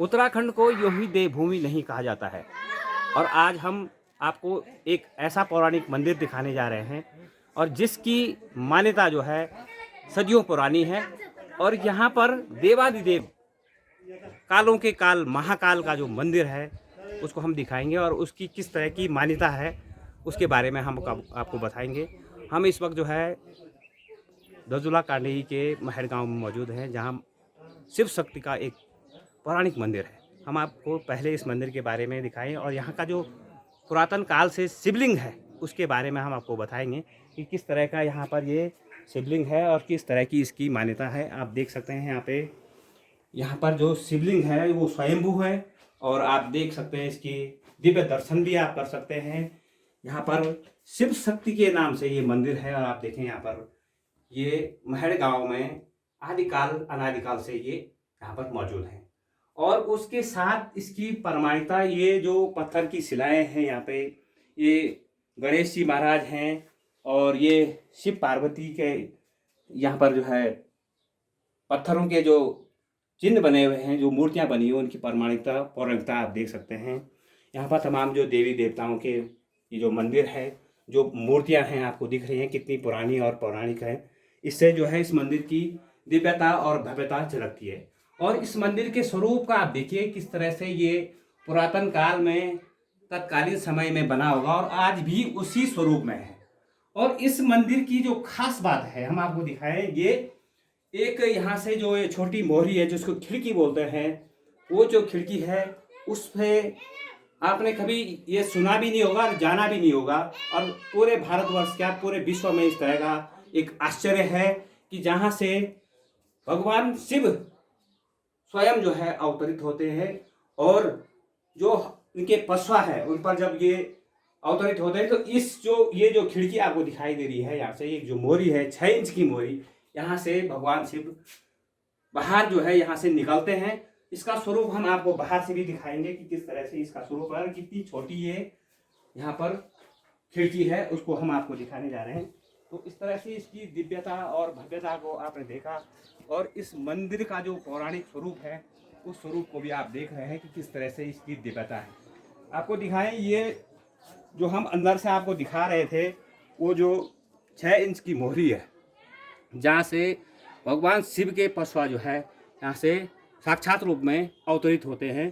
उत्तराखंड को यूं ही देवभूमि नहीं कहा जाता है। और आज हम आपको एक ऐसा पौराणिक मंदिर दिखाने जा रहे हैं और जिसकी मान्यता जो है सदियों पुरानी है। और यहाँ पर देवादिदेव कालों के काल महाकाल का जो मंदिर है उसको हम दिखाएंगे और उसकी किस तरह की मान्यता है उसके बारे में हम आपको बताएंगे। हम इस वक्त जो है दजुला कांडेही के महर गांव में मौजूद हैं, जहां शिव शक्ति का एक पौराणिक मंदिर है। हम आपको पहले इस मंदिर के बारे में दिखाएं और यहाँ का जो पुरातन काल से शिवलिंग है उसके बारे में हम आपको बताएंगे कि किस तरह का यहाँ पर ये शिवलिंग है और किस तरह की इसकी मान्यता है। आप देख सकते हैं यहाँ पर जो शिवलिंग है वो स्वयंभू है और आप देख सकते हैं इसकी दिव्य दर्शन भी आप कर सकते हैं। यहाँ पर शिव शक्ति के नाम से ये मंदिर है और आप देखें यहाँ पर ये महड़ गांव में आदिकाल अनादिकाल से ये यहाँ पर मौजूद है। और उसके साथ इसकी प्रमाणिकता, ये जो पत्थर की शिलाएं हैं यहाँ पे, ये गणेश जी महाराज हैं और ये शिव पार्वती के यहाँ पर जो है पत्थरों के जो चिन्ह बने हुए हैं, जो मूर्तियाँ बनी हुई, उनकी प्रमाणिकता पौराणिकता आप देख सकते हैं। यहाँ पर तमाम जो देवी देवताओं के ये जो मंदिर है, जो मूर्तियाँ हैं आपको दिख रही हैं कितनी पुरानी और पौराणिक है। इससे जो है इस मंदिर की दिव्यता और भव्यता झलकती है। और इस मंदिर के स्वरूप का आप देखिए किस तरह से ये पुरातन काल में तत्कालीन समय में बना होगा और आज भी उसी स्वरूप में है। और इस मंदिर की जो खास बात है हम आपको दिखाएं, ये एक यहाँ से जो ये छोटी मोहरी है जिसको खिड़की बोलते हैं, वो जो खिड़की है उस पे आपने कभी ये सुना भी नहीं होगा और जाना भी नहीं होगा। और पूरे भारतवर्ष क्या पूरे विश्व में इस तरह का एक आश्चर्य है कि जहाँ से भगवान शिव स्वयं जो है अवतरित होते हैं और जो इनके पशवा है उन पर जब ये अवतरित होते हैं तो इस जो ये जो खिड़की आपको दिखाई दे रही है, यहाँ से एक जो मोरी है 6 इंच की मोरी, यहाँ से भगवान शिव बाहर जो है यहाँ से निकलते हैं। इसका स्वरूप हम आपको बाहर से भी दिखाएंगे कि किस तरह से इसका स्वरूप है, कितनी छोटी ये यहाँ पर खिड़की है उसको हम आपको दिखाने जा रहे हैं। तो इस तरह से इसकी दिव्यता और भव्यता को आपने देखा और इस मंदिर का जो पौराणिक स्वरूप है उस स्वरूप को भी आप देख रहे हैं कि किस तरह से इसकी दिव्यता है। आपको दिखाएं, ये जो हम अंदर से आपको दिखा रहे थे वो जो 6 इंच की मोहरी है, जहाँ से भगवान शिव के पशवा जो है यहाँ से साक्षात रूप में अवतरित होते हैं।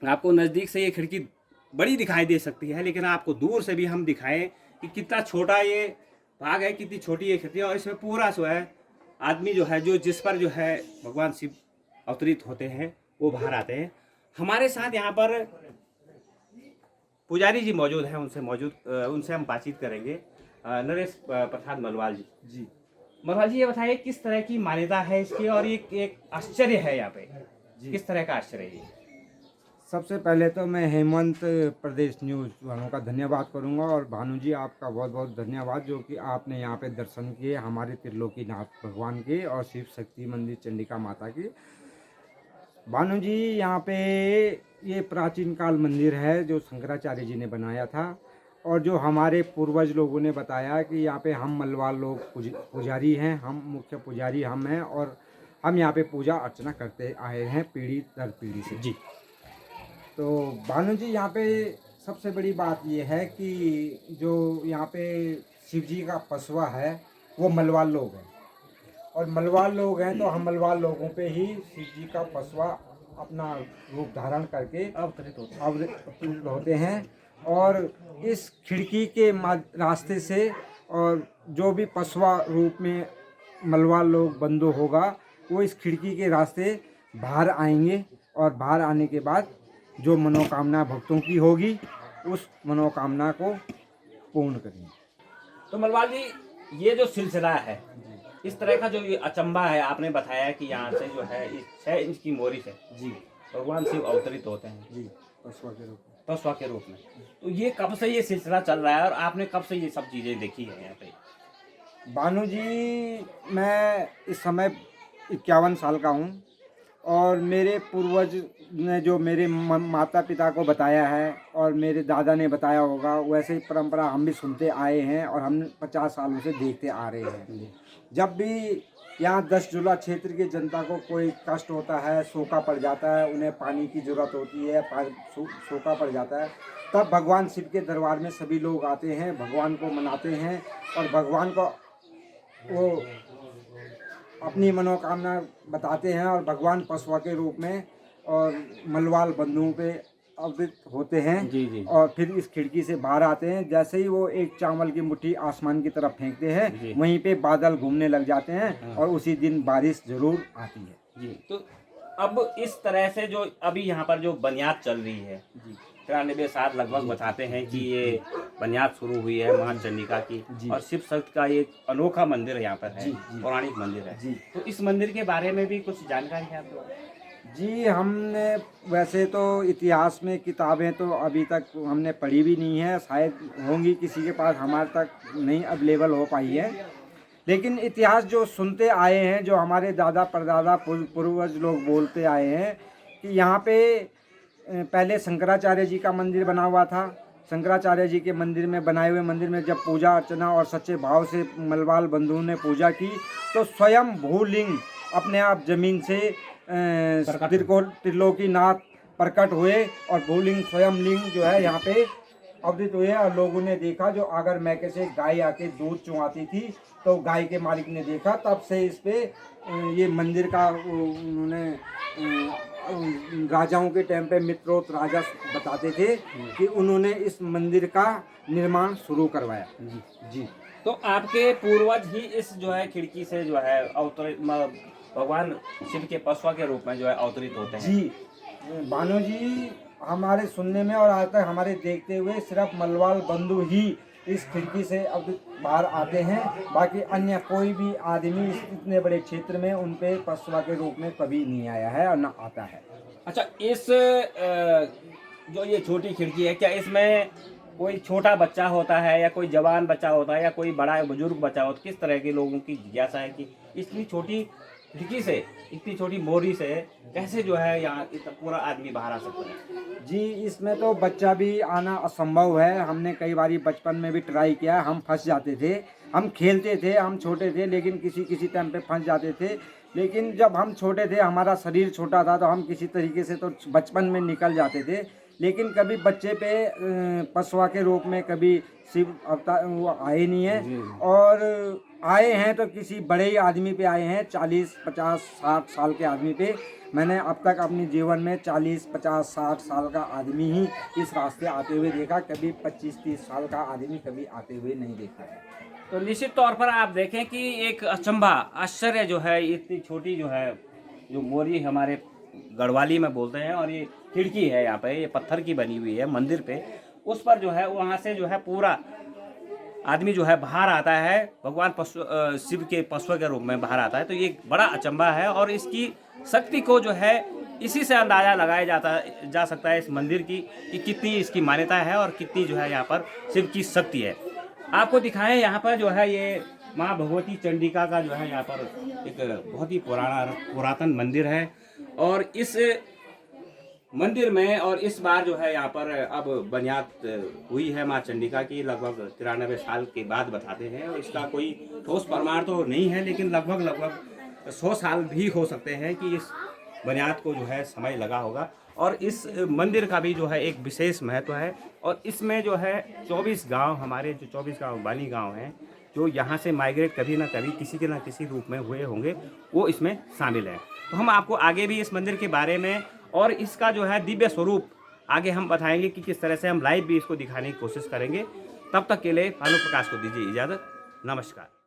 आपको नज़दीक से ये खिड़की बड़ी दिखाई दे सकती है, लेकिन आपको दूर से भी हम दिखाएं कि कितना छोटा ये भाग है, कितनी छोटी ये खिड़की है। और इसमें पूरा जो है आदमी जो है जो जिस पर जो है भगवान शिव अवतरित होते हैं वो बाहर आते हैं। हमारे साथ यहाँ पर पुजारी जी मौजूद हैं, उनसे हम बातचीत करेंगे। नरेश प्रसाद मलवाल जी। मलवाल जी, ये बताइए किस तरह की मान्यता है इसकी और ये एक आश्चर्य है यहाँ पे, किस तरह का आश्चर्य है? सबसे पहले तो मैं हेमंत प्रदेश न्यूज़ वालों का धन्यवाद करूंगा और भानु जी आपका बहुत बहुत धन्यवाद जो कि आपने यहाँ पे दर्शन किए हमारे त्रिलोकीनाथ भगवान के और शिव शक्ति मंदिर चंडिका माता की। भानु जी, यहाँ पे ये प्राचीन काल मंदिर है जो शंकराचार्य जी ने बनाया था और जो हमारे पूर्वज लोगों ने बताया कि यहाँ पे हम मलवाल लोग पुजारी हैं, हम मुख्य पुजारी हम हैं और हम यहाँ पे पूजा अर्चना करते आए हैं पीढ़ी दर पीढ़ी से जी। तो भानु जी, यहाँ पे सबसे बड़ी बात ये है कि जो यहाँ पे शिव जी का पशवा है वो मलवाल लोग हैं और मलवाल लोग हैं तो हम मलवाल लोगों पे ही शिव जी का पशवा अपना रूप धारण करके अवतरित होते हैं। और इस खिड़की के रास्ते से और जो भी पशवा रूप में मलवाल लोग बंदो होगा वो इस खिड़की के रास्ते बाहर आएंगे और बाहर आने के बाद जो मनोकामना भक्तों की होगी उस मनोकामना को पूर्ण करेंगे। तो मलवाल जी, ये जो सिलसिला है, इस तरह का जो ये अचंबा है, आपने बताया कि यहाँ से जो है इस 6 इंच की मोरी से जी भगवान शिव अवतरित होते हैं जी पशुआ के रूप में। तो ये कब से ये सिलसिला चल रहा है और आपने कब से ये सब चीज़ें देखी है यहाँ पे? भानु जी, मैं इस समय 51 साल का हूँ और मेरे पूर्वज ने जो मेरे माता पिता को बताया है और मेरे दादा ने बताया होगा, वैसे ही परंपरा हम भी सुनते आए हैं और हम 50 सालों से देखते आ रहे हैं। जब भी यहाँ 10 जुला क्षेत्र की जनता को कोई कष्ट होता है, सूखा पड़ जाता है, उन्हें पानी की ज़रूरत होती है, सूखा पड़ जाता है, तब भगवान शिव के दरबार में सभी लोग आते हैं, भगवान को मनाते हैं और भगवान को वो अपनी मनोकामना बताते हैं और भगवान पशुआ के रूप में और मलवाल बंधुओं पे अवतरित होते हैं। जी। और फिर इस खिड़की से बाहर आते हैं। जैसे ही वो एक चावल की मुट्ठी आसमान की तरफ फेंकते हैं, वहीं पे बादल घूमने लग जाते हैं और उसी दिन बारिश जरूर आती है। जी, तो अब इस तरह से जो अभी यहाँ पर जो बुनियाद चल रही है, 93 साल लगभग बताते हैं कि ये बुनियाद शुरू हुई है मां चंडिका की, और शिव शक्ति का एक अनोखा मंदिर यहाँ पर है, पौराणिक मंदिर है। तो इस मंदिर के बारे में भी कुछ जानकारी है आपके पास? जी, हमने वैसे तो इतिहास में किताबें तो अभी तक हमने पढ़ी भी नहीं है, शायद होंगी किसी के पास, हमारे तक नहीं अवेलेबल हो पाई है। लेकिन इतिहास जो सुनते आए हैं, जो हमारे दादा परदादा पूर्वज लोग बोलते आए हैं कि यहाँ पे पहले शंकराचार्य जी का मंदिर बना हुआ था। शंकराचार्य जी के मंदिर में, बनाए हुए मंदिर में जब पूजा अर्चना और सच्चे भाव से मलवाल बंधुओं ने पूजा की, तो स्वयं भूलिंग अपने आप जमीन से त्रिलोकीनाथ प्रकट हुए और भूलिंग स्वयं लिंग जो है यहाँ पे अवतरित हुए। और लोगों ने देखा, जो आगर मैके से गाय आके दूध चुआती थी, तो गाय के मालिक ने देखा, तब से इस पे ये मंदिर का उन्होंने राजाओं के टाइम पे मित्रोत राजा बताते थे कि उन्होंने इस मंदिर का निर्माण शुरू करवाया। जी। तो आपके पूर्वज ही इस जो है खिड़की से जो है अवतरित भगवान शिव के पशुआ के रूप में जो है अवतरित होते हैं। जी, भानु जी, हमारे सुनने में और आज तक हमारे देखते हुए सिर्फ मलवाल बंधु ही इस खिड़की से अब बाहर आते हैं। बाकी अन्य कोई भी आदमी इस इतने बड़े क्षेत्र में उन पे पशुआ के रूप में कभी नहीं आया है और ना आता है। अच्छा, इस जो ये छोटी खिड़की है, क्या इसमें कोई छोटा बच्चा होता है या कोई जवान बच्चा होता है या कोई बड़ा बुजुर्ग बच्चा होता है? किस तरह के लोगों की जिज्ञासा है कि इतनी छोटी खिड़की से, इतनी छोटी मोरी से कैसे जो है यहाँ इतना पूरा आदमी बाहर आ सकता है? जी, इसमें तो बच्चा भी आना असंभव है। हमने कई बारी बचपन में भी ट्राई किया, हम फंस जाते थे। हम खेलते थे, हम छोटे थे, लेकिन किसी टाइम पे फंस जाते थे। लेकिन जब हम छोटे थे, हमारा शरीर छोटा था, तो हम किसी तरीके से तो बचपन में निकल जाते थे। लेकिन कभी बच्चे पे पशुआ के रूप में कभी शिव अवतार वो आए नहीं है, और आए हैं तो किसी बड़े ही आदमी पे आए हैं, 40, 50, 60 साल के आदमी पे। मैंने अब तक अपने जीवन में 40, 50, 60 साल का आदमी ही इस रास्ते आते हुए देखा, कभी 25, 30 साल का आदमी कभी आते हुए नहीं देखा है। तो निश्चित तौर पर आप देखें कि एक अचंभा, आश्चर्य जो है, इतनी छोटी जो है, जो मोरी हमारे गढ़वाली में बोलते हैं, और ये खिड़की है यहाँ पे, ये पत्थर की बनी हुई है मंदिर पे, उस पर जो है वहाँ से जो है पूरा आदमी जो है बाहर आता है, भगवान शिव के पशुओं के रूप में बाहर आता है। तो ये बड़ा अचंभा है, और इसकी शक्ति को जो है इसी से अंदाज़ा लगाया जा सकता है इस मंदिर की कि कितनी इसकी मान्यता है और कितनी जो है यहाँ पर शिव की शक्ति है। आपको दिखाएं, यहाँ पर जो है ये माँ भगवती चंडिका का जो है यहाँ पर एक बहुत ही पुरातन मंदिर है, और इस मंदिर में और इस बार जो है यहाँ पर अब बुनियाद हुई है माँ चंडिका की, लगभग 93 साल के बाद बताते हैं। और इसका कोई ठोस प्रमाण तो नहीं है, लेकिन लगभग 100 साल भी हो सकते हैं कि इस बुनियाद को जो है समय लगा होगा। और इस मंदिर का भी जो है एक विशेष महत्व है, और इसमें जो है 24 गांव, हमारे जो 24 गांव बानी गांव हैं, जो यहाँ से माइग्रेट कभी ना कभी किसी के ना किसी रूप में हुए होंगे, वो इसमें शामिल हैं। तो हम आपको आगे भी इस मंदिर के बारे में और इसका जो है दिव्य स्वरूप आगे हम बताएंगे कि किस तरह से हम लाइव भी इसको दिखाने की कोशिश करेंगे। तब तक के लिए भानु प्रकाश को दीजिए इजाज़त। नमस्कार।